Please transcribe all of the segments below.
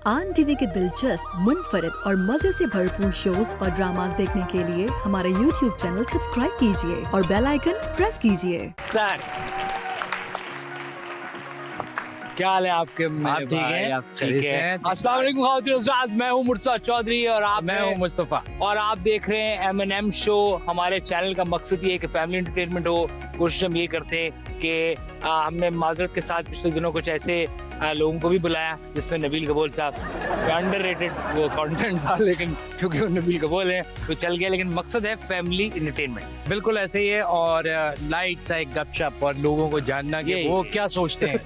आन टीवी के दिलचस्प, मुनफरिद और मजे से भरपूर शोज और ड्रामास देखने के लिए हमारे YouTube चैनल सब्सक्राइब कीजिए और बेल आइकन प्रेस कीजिए। सर क्या हाल है आपके? आप ठीक हैं? आप ठीक है? अस्सलाम वालेकुम ख़वातीन-ओ-हज़रात, मैं हूँ मुर्तज़ा चौधरी और मैं हूँ मुस्तफ़ा और आप देख रहे हैं M&M शो। हमारे चैनल का मकसद ये है कि फैमिली एंटरटेनमेंट हो। कोशिश हम ये करते हैं कि हमने माजरत के साथ पिछले दिनों कुछ ऐसे लोगों को भी बुलाया जिसमें नबील कबूल साहब अंडररेटेड वो कंटेंट था, लेकिन क्योंकि वो नबील कबूल हैं तो चल गया। लेकिन मकसद है फैमिली एंटरटेनमेंट। बिल्कुल ऐसे ही है और लाइट सा एक गपशप और लोगों को जानना कि वो क्या सोचते हैं।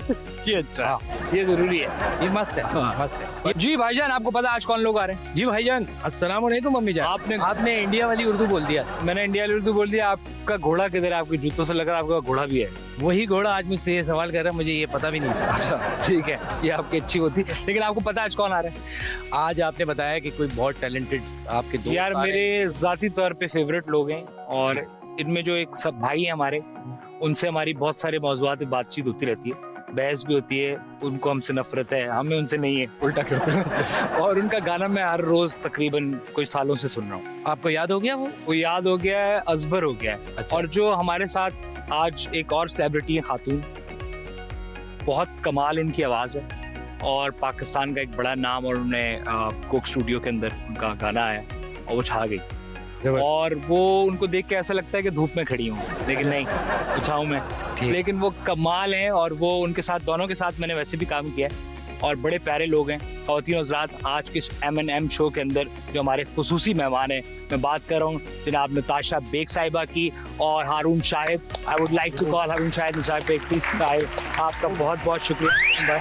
ये अच्छा, ये जरूरी है, ये मस्त है, मस्त है। जी भाईजान, आपको पता आज कौन लोग आ रहे हैं? जी भाईजान, अस्सलाम वालेकुम मम्मी जान। आपने इंडिया वाली उर्दू बोल दिया। मैंने इंडिया वाली उर्दू बोल दिया। आपका घोड़ा किधर है? आपके जूतों से लग रहा है आपका घोड़ा भी है। वही घोड़ा आज मुझसे ये सवाल कर रहा है, मुझे ये पता भी नहीं था। अच्छा ठीक है, ये आपकी अच्छी होती। लेकिन आपको पता है आज कौन आ रहे हैं? आज आपने बताया कि कोई बहुत टैलेंटेड आपके दोस्त यार आ रहे हैं। मेरे जाती तौर पे फेवरेट लोग हैं और इनमें जो एक सब भाई हैं हमारे, उनसे हमारी बहुत सारे मौज़ूआत पे बातचीत होती रहती है, बहस भी होती है। उनको हमसे नफरत है, हमें उनसे नहीं है, उल्टा क्यों। और उनका गाना मैं हर रोज तकरीबन कोई सालों से सुन रहा हूँ। आपको याद हो गया वो याद हो गया है, अजबर हो गया है। अच्छा। और जो हमारे साथ आज एक और सेलिब्रिटी है, खातून, बहुत कमाल उनकी आवाज़ है और पाकिस्तान का एक बड़ा नाम, और उन्होंने कोक स्टूडियो के अंदर उनका गाना आया और वो छा गई। और वो उनको देख के ऐसा लगता है कि धूप में खड़ी हूँ, लेकिन नहीं, छाऊं में। लेकिन वो कमाल हैं और वो उनके साथ, दोनों के साथ मैंने वैसे भी काम किया है और बड़े प्यारे लोग हैं। ख़वातीन-ओ-हज़रात, आज के इस M&M शो के अंदर जो हमारे खुसूसी मेहमान हैं, मैं बात कर रहा हूँ जनाब नताशा बेग साहिबा की और Haroon Shahid. I would like to call Haroon Shahid Natasha Beg, please. आपका बहुत बहुत शुक्रिया।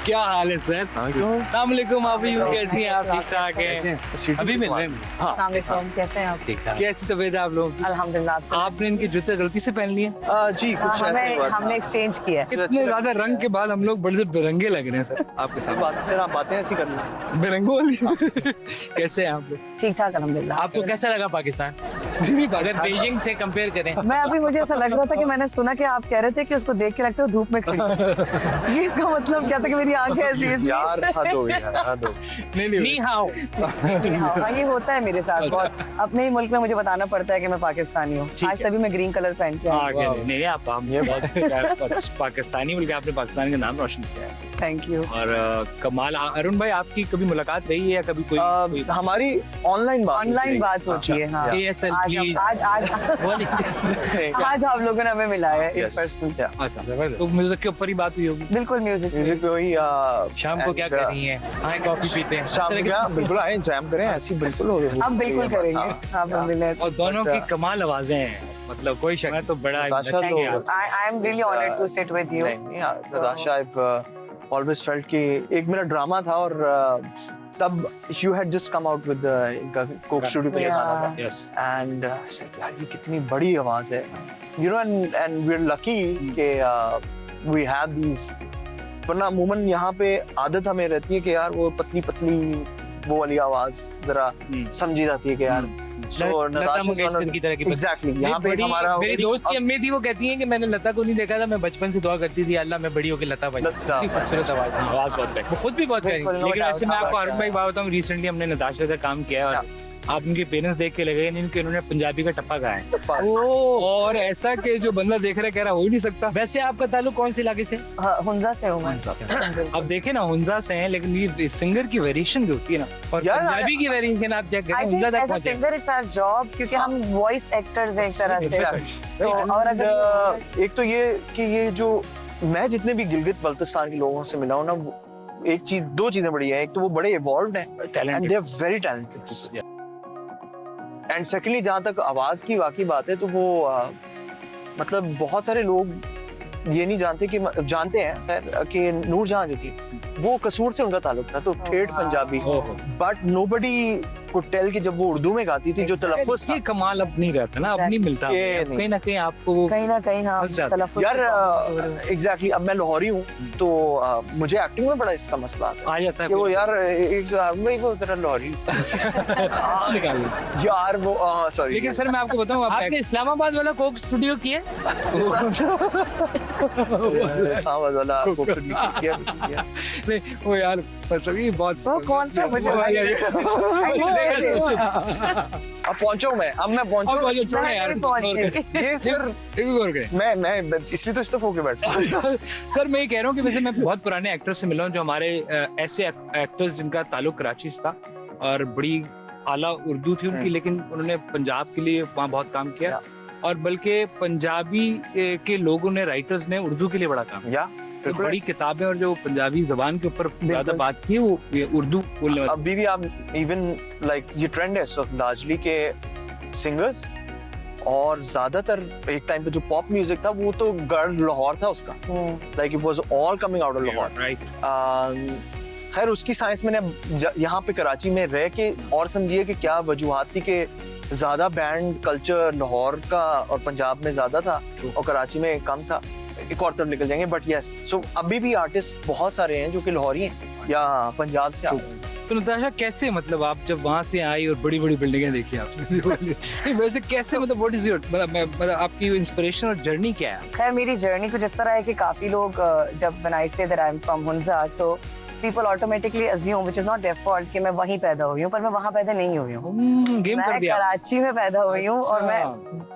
क्या हाल है सर? अस्सलाम वालेकुम, आप कैसी हैं? आप ठीक ठाक हैं? अभी मिल रहे हैं? हाँ, कैसे हैं आप? ठीक ठाक। कैसी तबीयत है आप लोग? अल्हम्दुलिल्लाह। आपने इनके जूते गलती से पहन लिए? जी कुछ ऐसा ही हुआ था। हमने एक्सचेंज किया है। इतने ज्यादा रंग के बाद हम लोग बड़े से बेरंगे लग रहे हैं सर आपके साथ। सर आप बातें ऐसी करना। बेरंगो वाली। कैसे हैं आप लोग? ठीक ठाक अल्हम्दुलिल्लाह। आपको कैसा लगा पाकिस्तान? अगर बीजिंग से कंपेयर करें। मैं अभी, मुझे ऐसा लग रहा था कि मैंने सुना कि आप कह रहे थे कि उसको देख के लगता है धूप में खड़ी है। ये इसका मतलब क्या था कि मेरी आंखें ऐसी हैं? यार हद हो गई यार, हद हो गई। नहीं हाउ। हाँ, ये होता है मेरे साथ बहुत। अपने ही मुल्क में मुझे बताना पड़ता है कि मैं पाकिस्तानी हूँ। आज तभी मैं ग्रीन कलर पहन के आई हूँ। नहीं, आप ये बहुत पाकिस्तानी, बल्कि आपने पाकिस्तान का नाम रोशन किया है। Thank you. और कमाल। अरुण भाई, आपकी कभी मुलाकात रही है या कभी कोई? हमारी ऑनलाइन बात होती है। हाँ, ASL प्लीज। आज आप लोगों ने हमें मिलाया है Yes. अच्छा, तो म्यूजिक के ऊपर ही बात हुई होगी। बिल्कुल। म्यूजिक म्यूजिक पे वही शाम को क्या कर रही हैं? आए कॉफी पीते हैं? शाम को क्या बिल्कुल आए जैम करें, ऐसी बिल्कुल हो गई। आप बिल्कुल करेंगे। आप मिले। और दोनों की कमाल आवाजें हैं, मतलब कोई शक। मैं तो बड़ा नताशा लकी हूँ। I am really honored to sit with you. नहीं, नताशा, I've always felt कि एक मेरा ड्रामा था और तब you had just come out with इनका कोक स्टूडियो पे गाना था। Yes. And यार ये कितनी बड़ी आवाज है, you know, and we're lucky कि we have these, वरना अमूमन यहाँ पे आदत हमें रहती है कि यार वो पतली पतली वो वाली आवाज जरा समझी जाती है कि यार लता मंगेशकर की तरह की। एग्जैक्टली यहाँ पे हमारा मेरी दोस्त की अम्मी थी, वो कहती है कि मैंने लता को नहीं देखा था, मैं बचपन से दुआ करती थी अल्लाह मैं बड़ी होकर लता बन जाऊं। खूबसूरत आवाज है, आवाज बहुत है, वो खुद भी बहुत करेंगे। बिल्कुल, लेकिन ऐसे मैं आपको हाँ, अरुण भाई बात बताऊं, रिसेंटली हमने नताशा से काम किया है और आप उनके पेरेंट्स देख के लगे इनके, उन्होंने पंजाबी का टप्पा गाया है। और ऐसा कि जो बंदा देख रहा है कह रहा हो ही नहीं सकता। वैसे आपका ताल्लुक कौन से इलाके से? हुंजा से हूँ मैं। अब देखे ना, हुंजा से हैं, लेकिन ये सिंगर की वेरिएशन जो होती है ना, और यार, पंजाबी की वेरिएशन आप चेक I करें, think हुंजा तक as a पहुंचे। singer it's our job, क्योंकि हम वॉइस एक्टर्स हैं एक तरह से। तो और अगर एक तो ये कि ये जो मैं जितने भी गिलगित बल्तिस्तान के लोगों से मिला हूँ ना, एक चीज, दो चीजें बड़ी है। एक तो वो बड़े इवॉल्व्ड हैं and they are very talented, and secondly जहाँ तक आवाज की वाकई बात है तो वो मतलब बहुत सारे लोग ये नहीं जानते कि, जानते हैं खैर कि नूरजहां जो थी वो कसूर से उनका ताल्लुक था, तो ठेठ Punjabi, but nobody could tell कि जब वो उर्दू में गाती थी जो तलफ्फुज़ था ये कमाल अब नहीं रहता ना, अब नहीं मिलता, ये नहीं। कहीं ना कहीं आपको वो कहीं ना कहीं हाँ फंस जाते। तलफ्फुज़ यार पे काम एग्जैक्टली अब मैं लाहौरी हूँ तो मुझे एक्टिंग में बड़ा इसका मसला आता है आ जाता है कि वो यार एक भाई वो जरा लाहौरी निकाल यार वो सॉरी लेकिन सर मैं आपको बताऊं, आप आपने इस्लामाबाद वाला कोक स्टूडियो किया? इस्लामाबाद वाला खूबसूरती किया नहीं वो यार मतलब ये बहुत वो कौन सा मुझे अब पहुंचो अब मैं पहुंचू छोड़े यार नहीं पहुंची। ये सर और गए मैं इसलिए तो इस्तीफा होके बैठा हूं। सर मैं ये कह रहा हूँ कि वैसे मैं बहुत पुराने एक्टर्स से मिला हूँ जो हमारे ऐसे एक्टर्स जिनका ताल्लुक कराची से था और बड़ी आला उर्दू थी उनकी, लेकिन उन्होंने पंजाब के लिए वहाँ बहुत काम किया और बल्कि पंजाबी के लोगों ने, राइटर्स ने उर्दू के लिए बड़ा काम किया। या तो बड़ी किताबें और जो पंजाबी जबान के ऊपर ज्यादा बात की है वो ये उर्दू बोलने वाले। अभी भी आप इवन लाइक ये ट्रेंड है इस वक्त दार्जिली के सिंगर्स और ज्यादातर एक टाइम पे जो पॉप म्यूजिक था वो तो गढ़ लाहौर था उसका, like it was all coming out of Lahore. Right खैर उसकी साइंस मैंने यहाँ पे कराची में रह के और समझिए कि क्या वजूहात थी कि ज्यादा बैंड कल्चर लाहौर का और पंजाब में ज्यादा था और कराची में कम था। एक और तरफ निकल जाएंगे बट यस सो अभी भी आर्टिस्ट बहुत सारे हैं जो कि लाहौरी हैं या पंजाब से आते हैं। तो नताशा कैसे, मतलब आप जब वहां से आई और बड़ी बड़ी बिल्डिंगें देखी आपने वैसे कैसे, मतलब व्हाट इज योर मतलब आपकी इंस्पिरेशन और जर्नी क्या है? खैर मेरी जर्नी कुछ इस तरह है कि काफी लोग जब when I say that I'm from Hunza, so people automatically assume which is not their fault कि मैं वहीं पैदा हुई हूँ, पर मैं वहाँ पैदा नहीं हुई हूँ। गेम कर मैं दिया कराची में पैदा हुई हूँ और मैं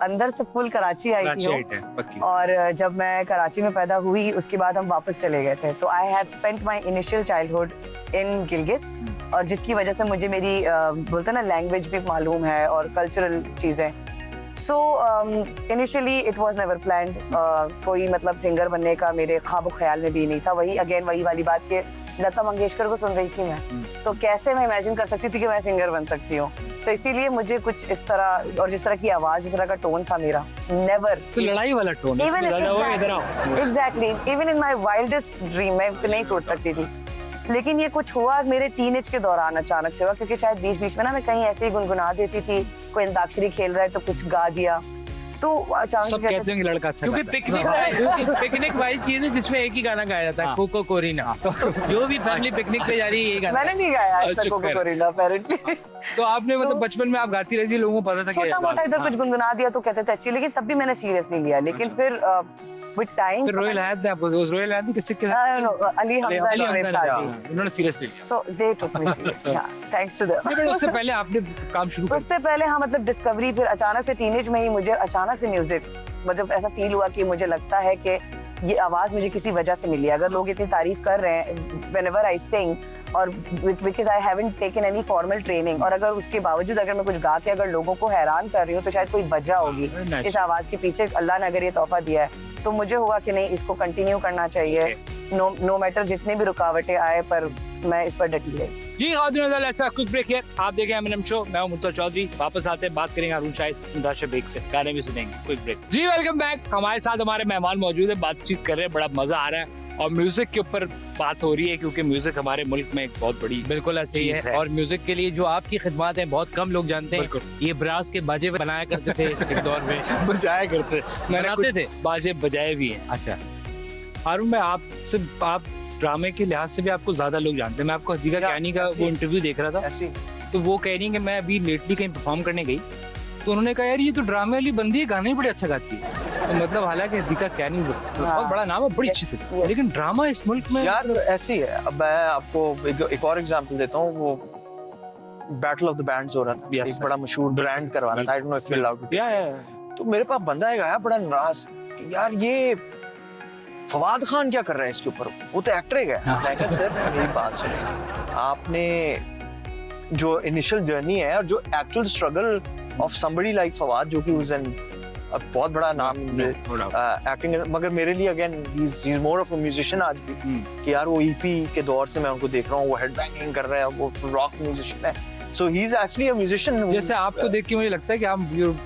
अंदर से फुल कराची आई कराची हूँ। आई है, पक्की। और जब मैं कराची में पैदा हुई उसके बाद हम वापस चले गए थे, तो I have spent my initial childhood इन गिलगित और जिसकी वजह से मुझे मेरी बोलते हैं ना लैंग्वेज भी मालूम है और कल्चरल चीज़ें। So initially it was never planned, कोई मतलब सिंगर बनने का मेरे ख्वाब ख्याल में भी नहीं था। वही अगेन वही वाली बात कि लता मंगेशकर को सुन रही थी मैं, तो कैसे मैं इमेजिन कर सकती थी कि मैं सिंगर बन सकती हूँ। तो इसीलिए मुझे कुछ इस तरह और जिस तरह की आवाज़, जिस तरह का टोन था मेरा, नेवर तो लड़ाई वाला टोन है, even exactly even in my wildest dream मैं नहीं सोच सकती थी। लेकिन ये कुछ हुआ मेरे टीनेज के दौरान अचानक से हुआ, क्योंकि शायद बीच बीच में ना मैं कहीं ऐसे ही गुनगुना देती थी, कोई अंताक्षरी खेल रहा है तो कुछ गा दिया, तो अचानक सब कहते हैं कि लड़का अच्छा क्योंकि गाता है। पिकनिक वाली चीज है जिसमें एक ही गाना गाया जाता है, कोको कोरिना। जो भी फैमिली पिकनिक पे जा रही है ये गाना। मैंने नहीं गाया आज तक अच्छा, कोको कोरिना apparently। तो आपने मतलब बचपन में आप गाती रहती, लोगों को पता था कि छोटा मोटा इधर कुछ गुनगुना दिया तो कहते थे अच्छी, लेकिन तब भी मैंने सीरियस नहीं लिया। लेकिन फिर विद टाइम फिर रोयल हैत ने आपको, उस रोयल हैत ने किससे किया? अली हमजा अली और हमजा काजी, ने, उन्होंने सीरियसली लिया। So they took me seriously, thanks to them. लेकिन उससे पहले आपने काम शुरू कर उससे पहले हाँ मतलब डिस्कवरी, फिर अचानक से टीनेज में ही मुझे अचानक से म्यूजिक मतलब ऐसा फील हुआ कि मुझे लगता है कि ये आवाज मुझे किसी वजह से मिली है। अगर लोग इतनी तारीफ कर रहे हैं whenever I sing और because I haven't taken any formal training, और अगर उसके बावजूद अगर मैं कुछ गा के अगर लोगों को हैरान कर रही हूँ तो शायद कोई वजह होगी इस आवाज के पीछे। अल्लाह ने अगर ये तोहफा दिया है तो मुझे हुआ कि नहीं, इसको कंटिन्यू करना चाहिए, नो मैटर जितनी भी रुकावटें आए, पर मैं इस पर डटी रही। जी खातिन ऐसा कुछ ब्रेक है, आप देखें एमएनएम शो, मैं हूं मुंतजर चौधरी। वापस आते हैं, बात करेंगे हारून शाहिद, नताशा बेग से, गाने भी सुनेंगे। Quick break. जी वेलकम बैक। हमारे साथ हमारे मेहमान मौजूद है, बातचीत कर रहे हैं, बड़ा मजा आ रहा है और म्यूजिक के ऊपर बात हो रही है क्योंकि म्यूजिक हमारे मुल्क में एक बहुत बड़ी बिल्कुल ऐसे ही है। और म्यूजिक के लिए जो आपकी खिदमत है बहुत कम लोग जानते हैं। ये ब्रास के बाजे बनाया करते थे एक दौर में, बजाया करते, बनाते थे, बाजे बजाए भी हैं। अच्छा हारून मैं आपसे, आप ड्रामे के लिहाज से भी आपको ज्यादा लोग जानते हैं। मैं आपको हदीका कैनी का वो इंटरव्यू देख रहा था, ऐसी तो वो कह रही है कि मैं अभी लेटली कहीं परफॉर्म करने गई तो उन्होंने कहा यार ये तो ड्रामे वाली बंदी है, गाने बड़े अच्छा गाती है। तो मतलब हालांकि हदीका कैनी बहुत बड़ा नाम है, बड़ी अच्छी से, लेकिन ड्रामा इस मुल्क में यार ऐसी है। अब मैं आपको एक और एग्जांपल देता हूँ, वो बैटल ऑफ द बैंड्स हो रहा था, Yes, एक sir. बड़ा मशहूर ब्रांड करवाना था, I don't know if you allowed to. या तो मेरे पास बंदा एक आया बड़ा नाराज, यार ये फवाद खान क्या कर रहा है इसके ऊपर, वो तो एक्टर है। मैं कहा सर मेरी बात सुनिए, आपने जो इनिशियल जर्नी है और जो actual struggle of somebody like Fawad, जो कि उस बहुत बड़ा नाम एक्टिंग, मगर मेरे लिए again he is more of a musician आज भी, कि यार वो ईपी के दौर से मैं उनको देख रहा हूँ, वो हेडबैंगिंग कर रहा है, वो रॉक म्यूजिशियन है, so he is actually a musician. जैसे आपको देख के मुझे लगता है कि आप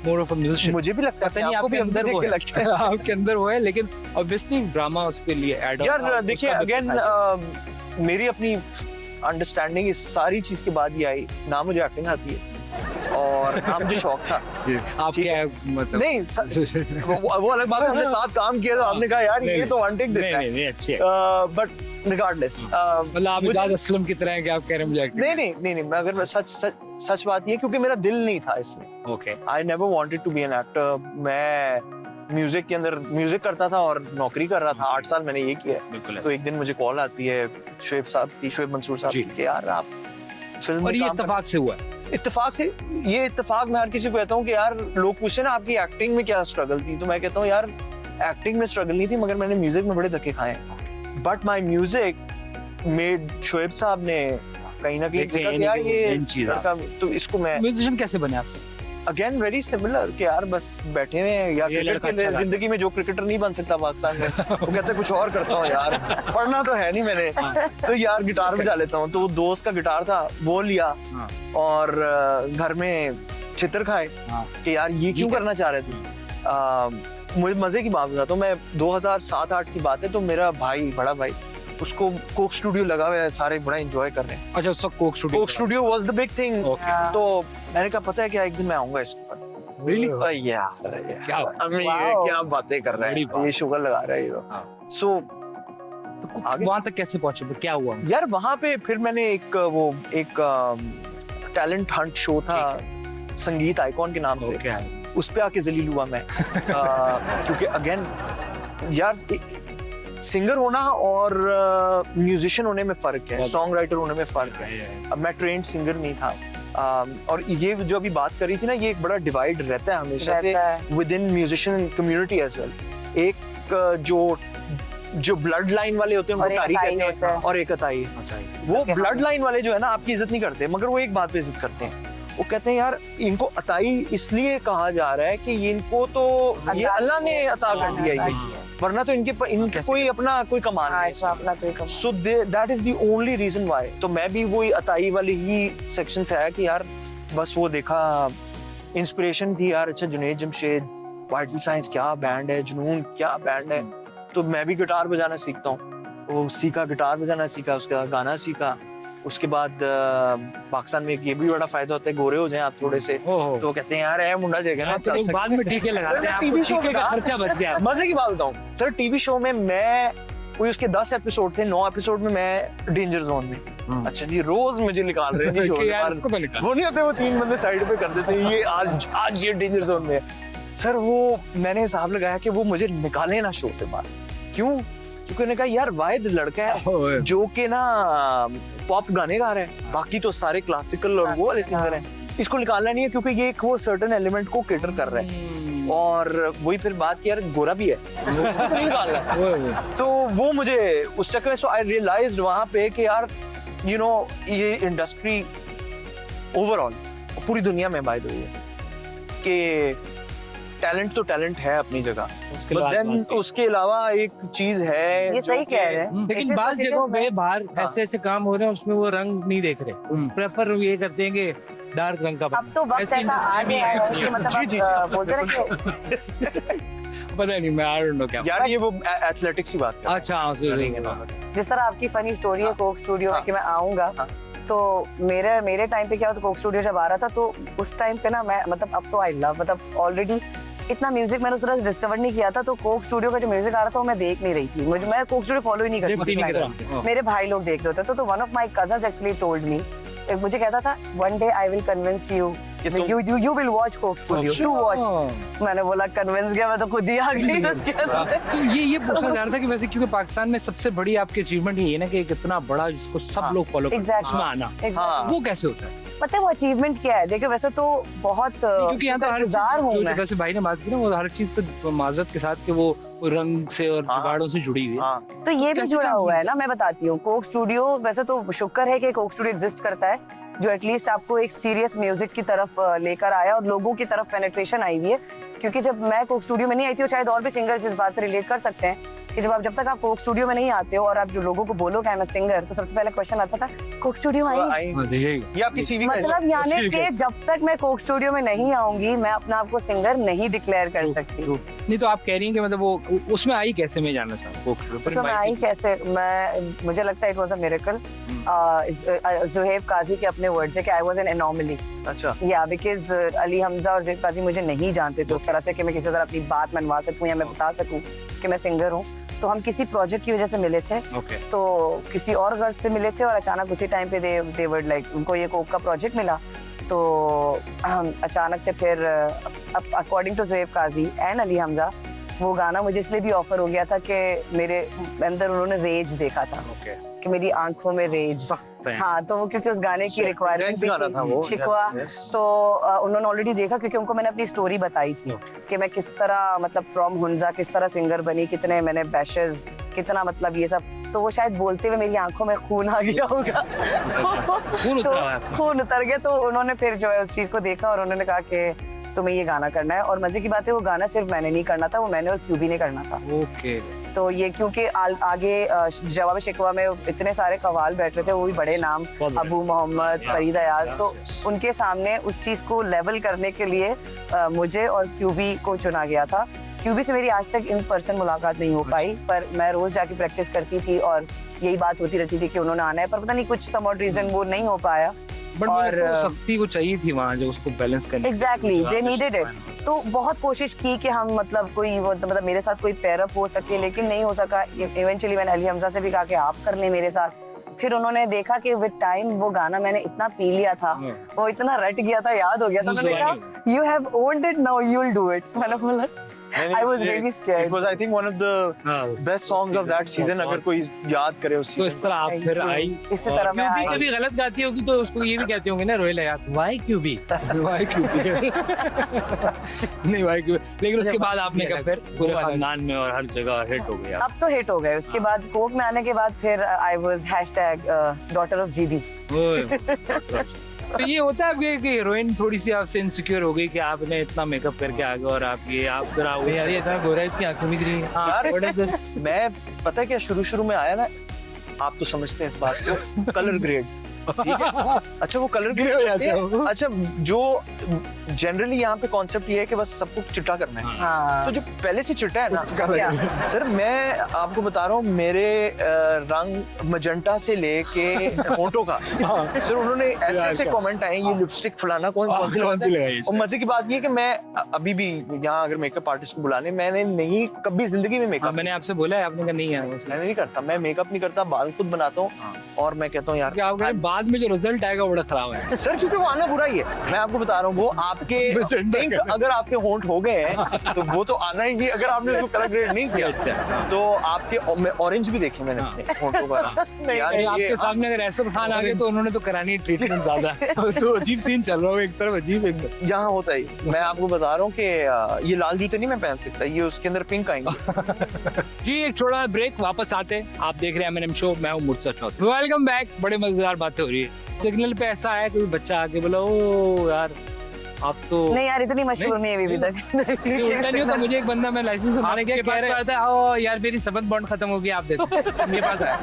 मोर ऑफ अ म्यूजिशियन, मुझे भी लगता है, पता नहीं आपको भी अंदर वो लगता है आपके अंदर वो है, लेकिन ऑब्वियसली ड्रामा उसके लिए ऐड यार देखिए अगेन मेरी अपनी अंडरस्टैंडिंग इस सारी चीज के बाद ही आई। ना मुझे एक्टिंग आती है और ना मुझे शौक था। आप ठीक क्या है। मतलब नहीं वो अलग बात है, हमने साथ काम किया तो हमने कहा यार ये तो वन टेक देता है। नहीं अच्छी है। बट रिगार्डलेस मतलब आप इजाज असलम की तरह हैं कि आप कह रहे हैं मुझे acting नहीं मैं अगर सच बात ये है क्योंकि मेरा दिल नहीं था इसमें। Okay I never wanted to be an actor. मैं म्यूजिक के अंदर म्यूजिक करता था और नौकरी कर रहा था। 8 साल मैंने ये किया है। बिल्कुल तो एक दिन मुझे कॉल आती है शोएब मंसूर साहब जी। की कि यार आप फिल्म और में ये काम इत्तेफाक से हुआ है। इत्तेफाक से ये इत्तेफाक मैं हर किसी को कहता हूँ कि यार लोग पूछते हैं ना आपकी एक्टिंग में क्या स्ट्रगल थी, तो मैं कहता हूँ यार एक्टिंग में स्ट्रगल नहीं थी मगर मैंने म्यूजिक में बड़े धक्के खाए हैं। But my music made Shoaib साहब ने कहीं ना कहीं देखें, देखा कि यानी यार कि ये वो main चीज़ लड़का, तो इसको मैं म्यूजिशियन कैसे बने आप? अगेन वेरी सिमिलर कि यार बस बैठे हुए हैं या ये क्रिकेट लड़का के लिए अच्छा जिंदगी में जो क्रिकेटर नहीं बन सकता पाकिस्तान में वो कहता है कुछ और करता हूँ यार, पढ़ना तो है नहीं मैंने, तो यार गिटार बजा लेता हूँ। तो वो दोस्त का गिटार था वो लिया हाँ। और घर में चित्र खाए हाँ। कि यार ये क्यों करना चाह रहे थे। मुझे मजे की बात बताता हूँ मैं, 2007-8 की बात है, तो मेरा भाई बड़ा भाई उसको कोक स्टूडियो लगा हुआ है, सारे बड़ा एंजॉय कर रहे हैं। अच्छा उस वक्त Coke studio Coke studio was the big thing. Okay तो मैंने कहा पता है क्या, एक दिन मैं आऊंगा इस पर। रियली यार क्या अम्मी ये Wow. क्या बातें कर रहे बड़ी हैं, बात। ये शुगर लगा रहा है ये। हाँ। सो आगे? वहां तक कैसे पहुंचे, क्या हुआ? यार वहां पे फिर मैंने एक टैलेंट हंट शो था संगीत आइकॉन के नाम से, ओके उस पे आके जलील हुआ मैं। क्योंकि अगेन यार सिंगर होना और म्यूजिशियन होने में फर्क है, बहुत। सॉन्ग राइटर होने में फर्क है। अब मैं ट्रेंड सिंगर नहीं था। और ये जो अभी बात करी थी ना, ये एक बड़ा डिवाइड रहता है हमेशा से रहता है। Within musician community as well. एक जो ब्लड लाइन वाले होते हैं और उनको एक तारी अताई कहते होता हैं, है। और एक अताई। वो Okay, ब्लड लाइन वाले जो है ना आपकी इज्जत नहीं करते, मगर वो एक बात पे इज्जत करते हैं। वो कहते हैं यार इनको अताई इसलिए कहा जा रहा है कि ये इनको तो ये अल्लाह ने अता कर दिया ये, वरना तो इनके कोई अपना कोई कमाल हाँ, नहीं इसमें अपना कोई कम। So that is the only reason why. तो मैं भी वही अताई वाली ही सेक्शन से आया कि यार बस वो देखा, इंस्पिरेशन थी यार, अच्छा जुनैद जमशेद, वाइटल साइंस क्या बैंड है, जुनून क्या बैंड है, तो मैं भी गिटार बजाना सीखता हूँ। वो सीखा, गिटार बजाना सीखा, उसका गाना सीखा। उसके बाद पाकिस्तान में ये भी बड़ा फायदा होता है, गोरे हो जाए आप थोड़े से, तो वो कहते हैं यार है मुंडा जगह ना चल सकता बाद में टीके लगाते हैं, आपको टीके का खर्चा बच गया। मजे की बात बताऊं सर, टीवी शो में मैं कोई उसके 10 एपिसोड थे, 9 एपिसोड में मैं डेंजर जोन में। अच्छा जी, रोज मुझे निकाल रहे हैं जी शो कि से यार बाहर। इसको तो निकाल। वो नहीं होते, वो 3 बंदे साइड पे कर देते हैं, ये आज ये डेंजर जोन में है। सर वो मैंने हिसाब लगाया कि वो मुझे निकाले ना शो से बाहर। क्यों? क्योंकि उन्होंने कहा यार वाहिद लड़का है जो कि ना पॉप गाने गा रहे हैं, बाकी तो सारे क्लासिकल और वो वाले सिंगर हैं, इसको निकालना नहीं है क्योंकि ये एक वो सर्टेन एलिमेंट को कैटर कर रहा है। और वही फिर बात की यार गोरा भी है, उसको तो नहीं निकालना है। तो वो मुझे उस चक्कर में सो आई रियलाइज्ड वहां पे कि यार यू नो ये इंडस्ट्री ओवरऑल पूरी दुनिया में बाय द वे कि टैलेंट तो टैलेंट है अपनी जगह, बट देन उसके अलावा एक चीज है ये सही जो कह कि- रहे हैं। लेकिन बात जगहों पे बाहर ऐसे ऐसे काम हो रहे हैं उसमें वो रंग नहीं देख रहे, प्रेफर ये करते हैं कि डार्क रंग का अब तो वक्त ऐसा आ गया है कि मतलब जी, आप, बोलते हैं ना कि पता नहीं, मैं आई डोंट नो क्या। यार ये वो एथलेटिक्स की बात कर रहे हैं। अच्छा हाँ, Running and all that। जिस तरह आपकी फनी स्टोरी है कोक स्टूडियो में कि मैं आऊंगा, तो मेरे टाइम पे क्या होता, कोक स्टूडियो जब आ रहा था तो उस टाइम पे ना मैं मतलब अब तो आई लव, मतलब ऑलरेडी इतना म्यूजिक मैंने उस तरह डिस्कवर नहीं किया था, तो कोक स्टूडियो का जो म्यूजिक आ रहा था वो मैं देख नहीं रही थी। मैं कोक स्टूडियो फॉलो ही नहीं करती थी, मेरे भाई लोग देख रहे होते। तो one of my cousins actually told me, मुझे कहता था one day I will convince you, you will watch Coke Studio to watch. मैंने बोला कन्विंस गया, मैं तो खुद ही आ गई उसके अंदर। तो ये पूछना चाह रहा था कि वैसे क्योंकि पाकिस्तान में सबसे बड़ी आपकी अचीवमेंट ये है ना कि एक इतना बड़ा जिसको सब लोग फॉलो करते हैं, Exactly. उसमें आना, Exactly. वो कैसे होता है? पता है वो अचीवमेंट क्या है? देखो वैसे तो बहुत क्योंकि यहाँ तो हर शुक्रगुजार हूँ मैं। वैसे भाई ने बात की ना, वो हर चीज तो माजरत के साथ कि वो रंग से और जुगाड़ों से जुड़ी हुई है। हाँ, तो ये भी कैसे जुड़ा transmit हुआ है ना, मैं बताती हूँ। कोक स्टूडियो वैसे तो शुक्र है कि कोक स्टूडियो एग्जिस्ट करता है, जो एटलीस्ट आपको एक सीरियस म्यूजिक की तरफ लेकर आया और लोगों की तरफ पेनिट्रेशन आई हुई है। क्योंकि जब मैं कोक स्टूडियो में नहीं आई थी, और शायद और भी सिंगर्स इस बात पर रिलेट कर सकते हैं कि जब तक आप कोक स्टूडियो में नहीं आते हो और आप जो लोगों को बोलोगे आई एम अ सिंगर, तो सबसे पहले क्वेश्चन आता था कोक स्टूडियो में आई। ये आपकी सीवी का मतलब यानी कि जब तक मैं कोक स्टूडियो में नहीं आऊंगी मैं अपने आप को सिंगर नहीं डिक्लेयर कर सकती। नहीं तो आप कह रही हैं कि मतलब वो उसमें आई कैसे, मैं जानना चाहूँ उसमें आई कैसे। मुझे लगता है it was a miracle. Zuhaib Qazi के अपने वर्ड्स है कि आई वाज एन एनॉमली। अच्छा या बिकॉज अली हमजा और ज़ुहैब काजी मुझे नहीं जानते थे उस तरह से कि मैं किसी तरह अपनी बात मनवा सकूं या मैं बता सकूं कि मैं सिंगर हूं। तो हम किसी प्रोजेक्ट की वजह से मिले थे। तो किसी और गर्ज से मिले थे और अचानक उसी टाइम पे दे वर लाइक उनको ये कोक का प्रोजेक्ट मिला। तो हम अचानक से फिर according to Zuhaib Kazi and Ali Hamza वो गाना मुझे इसलिए भी ऑफर हो गया था कि मेरे अंदर उन्होंने रेज देखा था कि मेरी आंखों में रेज। हाँ, तो वो क्योंकि उस गाने की रिक्वायरमेंट था वो शिकवा। तो उन्होंने ऑलरेडी देखा क्योंकि उनको मैंने अपनी स्टोरी बताई थी कि मैं किस तरह मतलब फ्रॉम हुंजा किस तरह सिंगर बनी, कितने मैंने बैशेस, कितना मतलब ये सब। तो वो शायद बोलते हुए मेरी आंखों में खून आ गया होगा। तो खून उतर गया। तो उन्होंने फिर जो है उस चीज को देखा और उन्होंने कहा कि तुम्हें ये गाना करना है। और मजे की बात है वो गाना सिर्फ मैंने नहीं करना था, वो मैंने और क्यूबी ने करना था। ओके। तो ये क्योंकि आगे जवाब शिकवा में इतने सारे कवाल बैठ रहे थे, वो भी बड़े नाम, अबू मोहम्मद, फरीद अयाज। तो उनके सामने उस चीज को लेवल करने के लिए मुझे और क्यूबी को चुना गया था। क्यूबी से मेरी आज तक इन पर्सन मुलाकात नहीं हो पाई, पर मैं रोज जाके प्रैक्टिस करती थी और यही बात होती रहती थी कि उन्होंने आना है, पर पता नहीं कुछ सम ऑड रीजन वो नहीं हो पाया। और सख्ती को चाहिए थी वहाँ जो उसको बैलेंस करने। Exactly, they needed it. तो बहुत कोशिश की कि हम मतलब कोई मतलब मेरे साथ कोई पेयर अप हो सके, लेकिन नहीं हो सका। इवेंचुअली मैंने अली हमजा से भी कहा कि आप कर लें मेरे साथ। फिर उन्होंने देखा कि विद टाइम वो गाना मैंने इतना पी लिया था, वो इतना रट गया था, याद हो गया था। मैंने कहा you have owned it, now you will do it. मैंने बोला I was really scared. It was, I think, one of the best songs of that season. अगर कोई याद करे उस तो इस तरह आप फिर आई। इसी तरह मैं आई। कभी गलत गाती होगी तो उसको ये भी कहते होंगे ना रोयल हयात, वाई क्यूबी, वाई क्यूबी। नहीं वाई क्यूबी। लेकिन उसके बाद आपने कहा फिर पूरे खानदान में और हर जगह हिट हो गया। अब तो हिट हो गए। उसके बाद कोक में आने के बाद फिर I was #daughter of GB। तो ये होता है आपके कि हीरोइन थोड़ी सी आपसे इनसिक्योर हो गई कि आपने इतना मेकअप करके आ गए और आप जरा यार ये इतना गोरा है, इसकी आंखें दिख रही हैं। मैं पता है क्या शुरू में आया ना, आप तो समझते हैं इस बात को, कलर ग्रेड। ठीक है। अच्छा वो कलर ग्रेड हो जाता है। अच्छा जो जनरली यहाँ पे कॉन्सेप्ट ये है कि बस सबको चिट्टा करना है। हाँ। तो जो पहले से चिट्टा है ना सर, मैं आपको बता रहा हूँ मेरे रंग मजेंटा से लेके होंठों का सर उन्होंने ऐसे कमेंट आए ये लिपस्टिक फलाना कौन सी लगाई। और मजे की बात ये कि मैं अभी भी यहाँ अगर मेकअप आर्टिस्ट को बुलाने, मैंने नहीं कभी जिंदगी में मेकअप। मैंने आपसे बोला है, आपने कहा नहीं है। मैं नहीं करता, मैं मेकअप नहीं करता, बाल खुद बनाता हूँ। और मैं कहता हूँ यार बाद में जो रिजल्ट आएगा बड़ा खराब है सर, क्योंकि वो आना बुरा ही है। मैं आपको बता रहा हूँ, वो आपके पिंक अगर आपके होंठ हो गए हैं तो वो तो आना ही है। अगर आपने उसको कलर ग्रेड नहीं किया तो आपके ऑरेंज भी देखे मैंने अपने होंठों पर। यार आपके सामने अगर ऐसा खान आ गए तो उन्होंने तो करानी ट्रीटमेंट ज्यादा है। तो अजीब सीन चल रहा है एक तरफ, अजीब एकदम। यहाँ होता है। मैं आपको बता रहा हूँ कि ये लाल जूते नहीं मैं पहन सकता, ये उसके अंदर पिंक आएंगे। जी एक छोटा ब्रेक, वापस आते। आप देख रहे हैं M&M शो, मैं हूँ मुर्तजा चौधरी। Welcome back. बड़े मजेदार बातें हो रही है। सिग्नल पे ऐसा है कोई बच्चा आके बोला ओ यार आप तो नहीं यार इतनी मशहूर नहीं है अभी तक। उल्टा नहीं होता। मुझे एक बंदा मैं लाइसेंस बनाने के कह रहा था ओ यार मेरी सबक बॉन्ड खत्म हो गया, आप देते मेरे पास आया।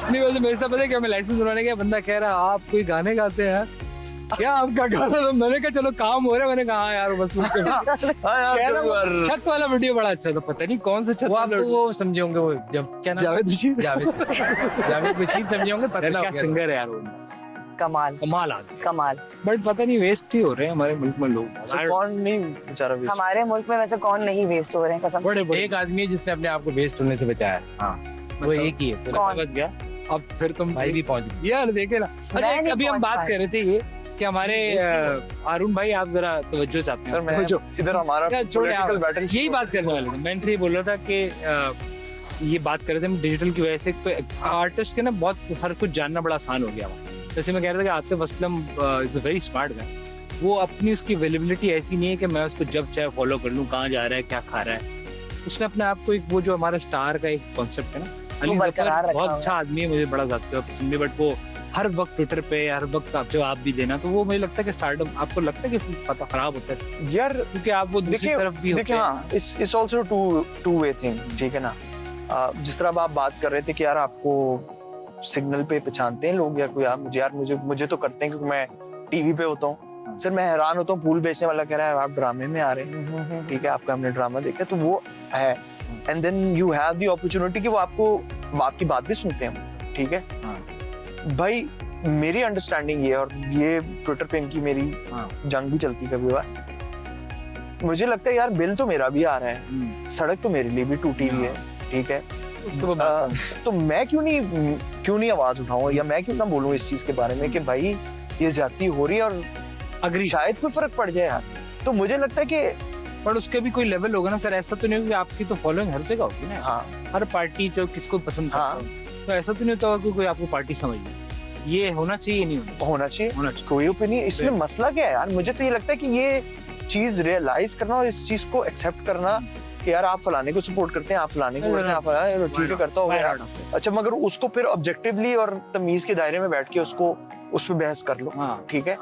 नहीं वैसे मेरे साथ पता है क्या, मैं लाइसेंस बनाने गया, बंदा कह रहा आप कोई गाने गाते हैं क्या, आपका गाना? तो मैंने कहा चलो काम हो रहा है। मैंने कहा यार बस छत वाला वीडियो बड़ा अच्छा था, पता नहीं कौन सा छत वाला। वो समझे होंगे वो जब क्या नाम, जावेद बशीर। जावेद बशीर समझे होंगे, पता क्या सिंगर है यार वो। कमाल आदमी, कमाल। बट पता नहीं वेस्ट ही हो रहे हैं हमारे मुल्क में लोग। कौन नहीं बेचारा वेस्ट। हमारे मुल्क में वैसे कौन नहीं वेस्ट हो रहे हैं कसम से। एक आदमी है जिसने अपने आप को वेस्ट होने से बचाया। हाँ वो एक ही है, समझ गया। अब फिर तुम भाई भी पहुंच गए यार, देखे ना। अच्छा अभी हम बात कर रहे थे ये कि हमारे अरुण भाई आप जरा तवज्जो चाहते हैं। सर मैं इधर हमारा पॉलिटिकल बैटल यही बात करने वाले थे। मैं इनसे ये बोल रहा था कि ये बात कर रहे थे हम डिजिटल की वजह से आर्टिस्ट के ना बहुत हर कुछ जानना बड़ा आसान हो गया। जैसे मैं कह रहा था कि Atif Aslam is a very smart guy. वो अपनी उसकी अवेलेबिलिटी ऐसी नहीं है कि मैं उसको जब चाहे फॉलो कर लूँ, कहाँ जा रहा है, क्या खा रहा है। उसने अपने आप को एक वो जो हमारा स्टार का एक कॉन्सेप्ट है ना, अली जफर बहुत अच्छा आदमी है, मुझे बड़ा ज्यादा पसंद है। बट वो हर वक्त ट्विटर पे हर वक्त आप जवाब भी देना, तो वो मुझे लगता है कि स्टार्टअप आपको लगता है कि पता खराब होता है यार क्योंकि आप वो दूसरी तरफ भी होते देखिए हैं। हाँ, it's also two way thing, ठीक है ना। जिस तरह अब आप बात कर रहे थे कि यार आपको सिग्नल पे पहचानते हैं लोग या कोई, यार मुझे तो करते हैं क्योंकि मैं टीवी पे होता हूँ। सर मैं हैरान होता हूँ, फूल बेचने वाला कह रहा है आप ड्रामे में आ रहे हैं, ठीक है, आपका हमने ड्रामा देखा, तो वो है। And then you have the opportunity कि वो आपकी बात भी सुनते हैं, ठीक है। भाई मेरी अंडरस्टैंडिंग ये, और ये ट्विटर पे इनकी मेरी जंग भी चलती कभी बार, मुझे लगता है यार बिल तो मेरा भी आ रहा है, सड़क तो मेरे लिए भी टूटी हुई है, ठीक है, तो मैं क्यों नहीं आवाज उठाऊं या मैं क्यों ना बोलूं इस चीज के बारे में कि भाई ये ज्यादती हो रही है और अग्री शायद कोई फर्क पड़ जाए यार। तो मुझे लगता है कि पर उसके भी कोई लेवल होगा ना सर, ऐसा तो नहीं होगा कि आपकी तो फॉलोइंग हर जगह होगी ना। हाँ हर पार्टी जो किसको पसंद करता है, तो ऐसा तो नहीं होता कि कोई आपको पार्टी समझ ले। ये होना चाहिए, नहीं होना चाहिए होना चाहिए। कोई ओपिनियन, इसमें मसला क्या है यार? मुझे तो ये लगता है कि ये चीज रियलाइज करना और इस चीज को एक्सेप्ट करना कि यार आप फलाने को सपोर्ट करते हैं, आप फलाने को करते हैं, आप फलाने, ठीक है, करता होगा यार। अच्छा मगर उसको फिर ऑब्जेक्टिवली और तमीज के दायरे में बैठ के उसको उस पे बहस कर लो, ठीक है,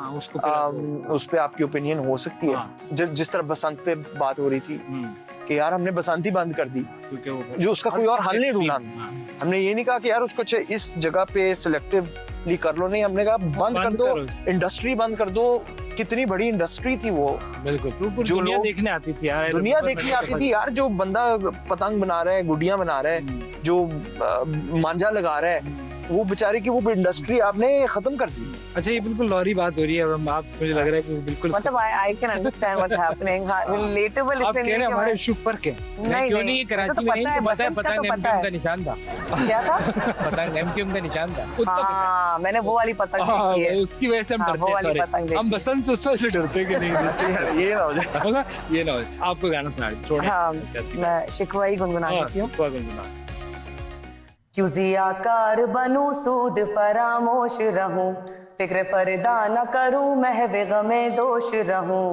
उस पे आपकी ओपिनियन हो सकती है। जिस तरह बसंत पे बात हो रही थी कि यार हमने बसंती बंद कर दी, जो उसका कोई और हल नहीं ढूंढा। हमने ये नहीं कहा कि यार उसको इस जगह पे सिलेक्टिवली कर लो, नहीं, हमने कहा बंद कर दो, इंडस्ट्री बंद कर दो। कितनी बड़ी इंडस्ट्री थी वो, बिल्कुल जो दुनिया लोग देखने आती थी यार, दुनिया देखने आती थी यार। जो बंदा पतंग बना रहा है, गुड़ियां बना रहा है, जो मांझा लगा रहा है, वो बेचारे की वो इंडस्ट्री आपने खत्म कर दी। अच्छा ये बिल्कुल लॉरी बात हो रही है, आप मुझे लग रहा है कि बिल्कुल मतलब I can understand what's happening, relatable आप कह रहे हैं हमारे इशू फर्क है। नहीं, क्यों नहीं, ये कराची में नहीं तो पता है, पतंग एमक्यूएम का निशान था। क्या था? पतंग एमक्यूएम का निशान था। हाँ मैंने वो वाली पतंग देखी है, उसकी वजह से हम हाँ, वो वाली डरते पतंग हैं। हम बसंत से उस वजह से डरते कि नहीं ये ना हो जाए, होगा, ये ना हो। आपको गाना सुना छोड़। हाँ मैं शिकवा ही गुनगुना देती हूँ। क्यों ज़ियाकार बनूं, सूद फरामोश रहूं, फिक्र फरदा न करूं, महवे गमे दोष रहूं।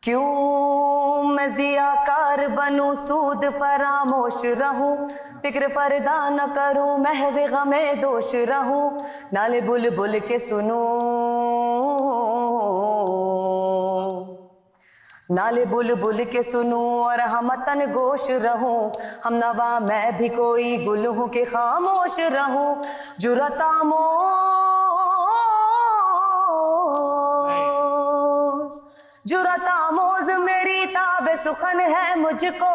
क्यों मैं ज़ियाकार बनूं, सूद फरामोश रहूं, फिक्र फरदा न करूं, महवे गमे दोष रहूं। नाले बुलबुल के सुनूं, नाले बुलबुल के सुनूं और हम तन गोश रहूं। हम नवा मैं भी कोई गुल हूं कि खामोश रहूं। जुरतामोज मेरी ताबे सुखन है मुझको,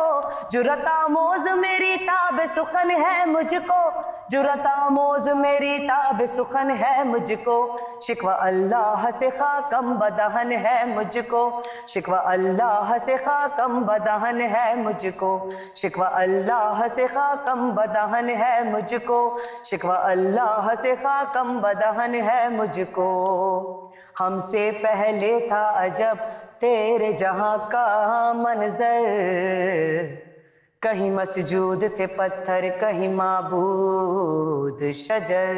जुरतामोज मेरी ताबे सुखन है मुझको, जुरतामोज मेरी ताबे सुखन है मुझको। शिकवा अल्लाह से खाकम बदहन है मुझको, शिकवा अल्लाह से खाकम बदहन है मुझको, शिकवा अल्लाह से खाकम बदहन है मुझको, शिकवा अल्लाह से खाकम बदहन है मुझको। हमसे पहले था अजब तेरे जहां का मंजर, कहीं मसजूद थे पत्थर, कहीं माबूद शजर।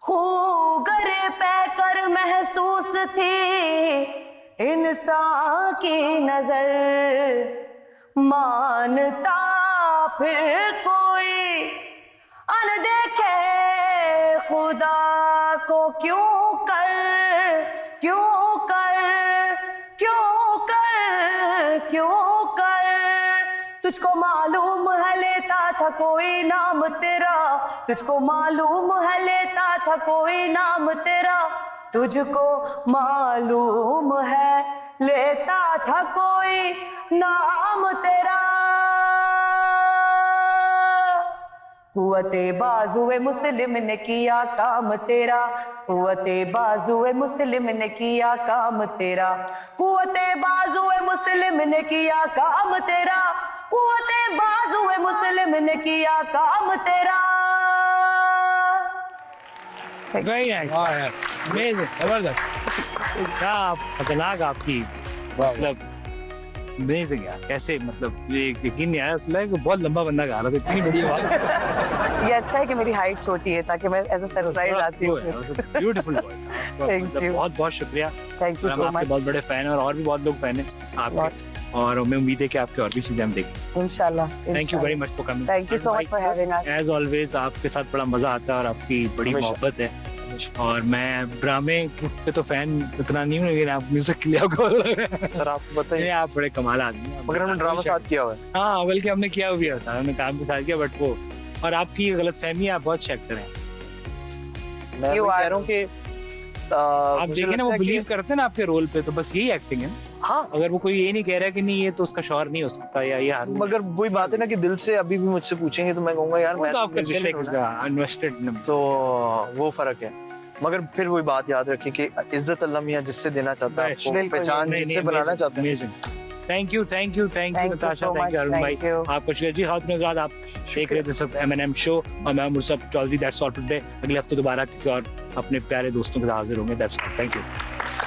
गर पे कर महसूस थी इंसान की नजर, मानता फिर कोई अनदेखे खुदा को। क्यों कर क्यों कर क्यों कर क्यों कर, तुझको मालूम है लेता था कोई नाम तेरा, तुझको मालूम है लेता था कोई नाम तेरा, तुझको मालूम है लेता था कोई नाम तेरा। कुव्वते बाजुए मुस्लिम ने किया काम तेरा, कुव्वते बाजुए मुस्लिम ने किया काम तेरा, कुव्वते बाजुए मुस्लिम ने किया काम तेरा, कुव्वते बाजुए मुस्लिम ने किया काम तेरा। जबरदस्त, क्या खतरनाक आपकी, मतलब अमेजिंग यार। कैसे, मतलब ये यकीन नहीं आया असला है कि बहुत लंबा बंदा गा रहा था, इतनी बड़ी आवाज। ये अच्छा है कि मेरी हाइट छोटी है ताकि मैं एज अ सरप्राइज आती हूँ। ब्यूटीफुल वॉइस, थैंक यू, बहुत बहुत शुक्रिया। Thank you so much. बहुत बड़े फैन हैं और भी बहुत लोग फैन हैं आपके। और हमें उम्मीद है कि आपकी और भी चीजें हम देखें। इंशाल्लाह। Thank you very much for coming. Thank you so much for having us. As always आपके साथ बड़ा मजा आता है और आपकी बड़ी हमेशा। मोहब्बत है। और मैं ड्रामे पे तो फैन इतना नहीं हूँ, लेकिन आप म्यूजिक के लिए आपको सर आपको बताइए, आप बड़े कमाल आदमी हैं। मगर हमने ड्रामा साथ किया हुआ है। हाँ, बल्कि हमने किया भी है साथ, हमने काम के साथ किया, बट वो और आपकी गलत फहमी, आप बहुत अच्छे एक्टर हैं। मैं You वही are- कह रहा हूँ कि आप मुझे देखें ना, लगता वो है कि- बिलीव करते हैं ना आपके रोल पे, तो बस यही एक्टिंग है। हाँ, अगर वो कोई ये नहीं कह रहा कि नहीं ये तो उसका शौहर नहीं हो सकता या ये हाल मगर वही बात है ना कि दिल से अभी भी मुझसे पूछेंगे तो मैं कहूंगा यार मैं तो तो आपका musician दिल हूँ ना। इन्वेस्टेड। तो वो फर्क है। मगर फिर वही बात याद रखिए कि इज्जत अल्लाह मियां जिससे देना चाहता है आपको, बिल्कुल, पहचान जिससे बनाना चाहता है। Thank you Thank you Natasha, so thank you much, Arun भाई, thank you. आपको शुक्रिया जी। खातून हज़रात, आप देख रहे थे सब M&M शो और मैं Mursab Chaudhary. That's all today. अगले हफ्ते दोबारा किसी और अपने प्यारे दोस्तों के साथ हाजिर होंगे। That's all, thank you.